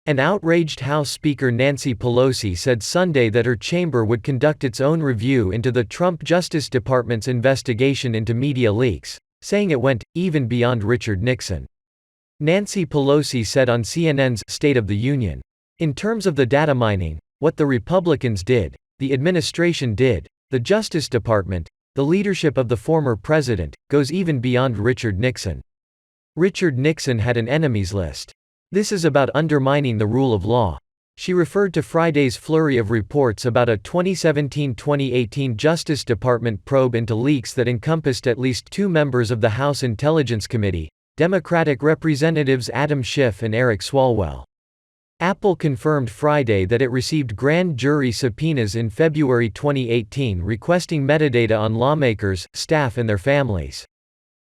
An outraged House Speaker Nancy Pelosi said Sunday that her chamber would conduct its own review into the Trump Justice Department's investigation into media leaks, saying it went even beyond Richard Nixon. Nancy Pelosi said on CNN's State of the Union, "In terms of the data mining, what the Republicans did, the administration did, the Justice Department, the leadership of the former president, goes even beyond Richard Nixon. Richard Nixon had an enemies list. This is about undermining the rule of law." She referred to Friday's flurry of reports about a 2017-2018 Justice Department probe into leaks that encompassed at least two members of the House Intelligence Committee, Democratic Representatives Adam Schiff and Eric Swalwell. Apple confirmed Friday that it received grand jury subpoenas in February 2018 requesting metadata on lawmakers, staff and their families.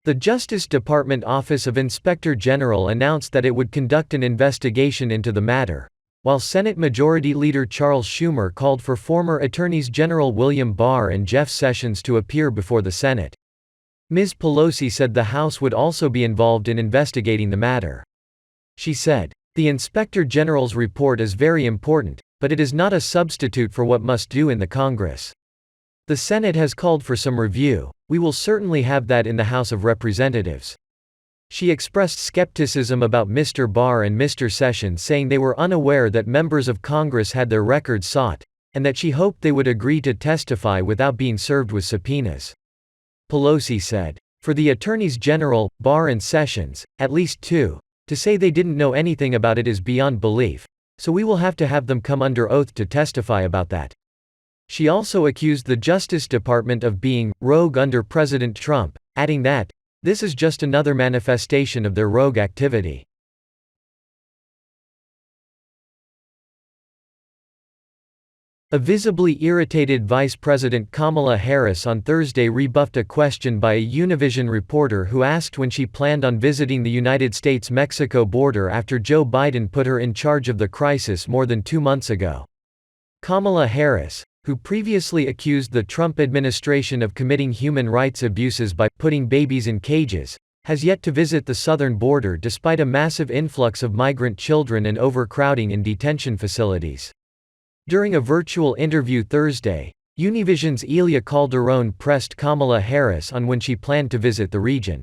The Justice Department Office of Inspector General announced that it would conduct an investigation into the matter, while Senate Majority Leader Charles Schumer called for former Attorneys General William Barr and Jeff Sessions to appear before the Senate. Ms. Pelosi said the House would also be involved in investigating the matter. She said, "The Inspector General's report is very important, but it is not a substitute for what must do in the Congress. The Senate has called for some review. We will certainly have that in the House of Representatives." She expressed skepticism about Mr. Barr and Mr. Sessions, saying they were unaware that members of Congress had their records sought, and that she hoped they would agree to testify without being served with subpoenas. Pelosi said, "For the Attorneys General, Barr and Sessions, at least two, to say they didn't know anything about it is beyond belief, so we will have to have them come under oath to testify about that." She also accused the Justice Department of being rogue under President Trump, adding that, "This is just another manifestation of their rogue activity." A visibly irritated Vice President Kamala Harris on Thursday rebuffed a question by a Univision reporter who asked when she planned on visiting the United States-Mexico border after Joe Biden put her in charge of the crisis more than 2 months ago. Kamala Harris, who previously accused the Trump administration of committing human rights abuses by putting babies in cages, has yet to visit the southern border despite a massive influx of migrant children and overcrowding in detention facilities. During a virtual interview Thursday, Univision's Elia Calderon pressed Kamala Harris on when she planned to visit the region.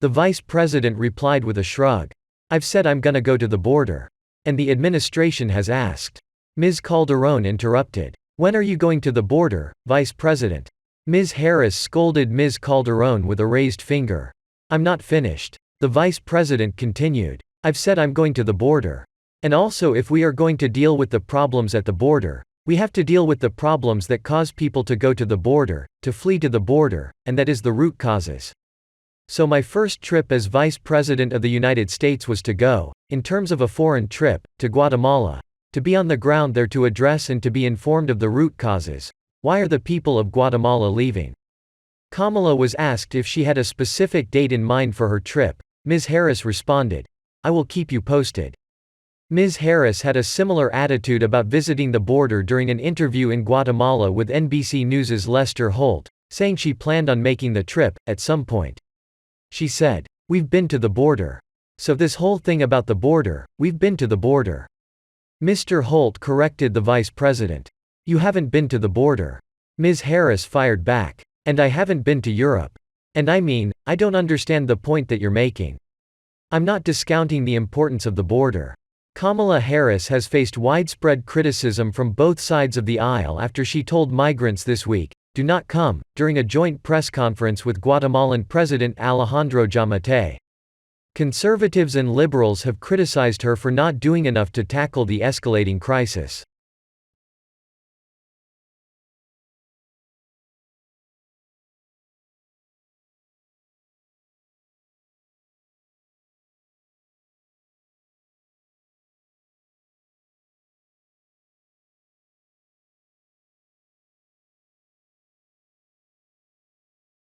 The vice president replied with a shrug, "I've said I'm gonna go to the border. And the administration has asked." Ms. Calderon interrupted, "When are you going to the border, Vice President?" Ms. Harris scolded Ms. Calderon with a raised finger. "I'm not finished." The vice president continued, "I've said I'm going to the border. And also if we are going to deal with the problems at the border, we have to deal with the problems that cause people to go to the border, to flee to the border, and that is the root causes. So my first trip as Vice President of the United States was to go, in terms of a foreign trip, to Guatemala, to be on the ground there to address and to be informed of the root causes. Why are the people of Guatemala leaving?" Kamala was asked if she had a specific date in mind for her trip. Ms. Harris responded, "I will keep you posted." Ms. Harris had a similar attitude about visiting the border during an interview in Guatemala with NBC News' Lester Holt, saying she planned on making the trip, at some point. She said, "We've been to the border. So this whole thing about the border, we've been to the border." Mr. Holt corrected the vice president. "You haven't been to the border." Ms. Harris fired back, "And I haven't been to Europe. And I mean, I don't understand the point that you're making. I'm not discounting the importance of the border." Kamala Harris has faced widespread criticism from both sides of the aisle after she told migrants this week, "Do not come," during a joint press conference with Guatemalan President Alejandro Giammattei. Conservatives and liberals have criticized her for not doing enough to tackle the escalating crisis.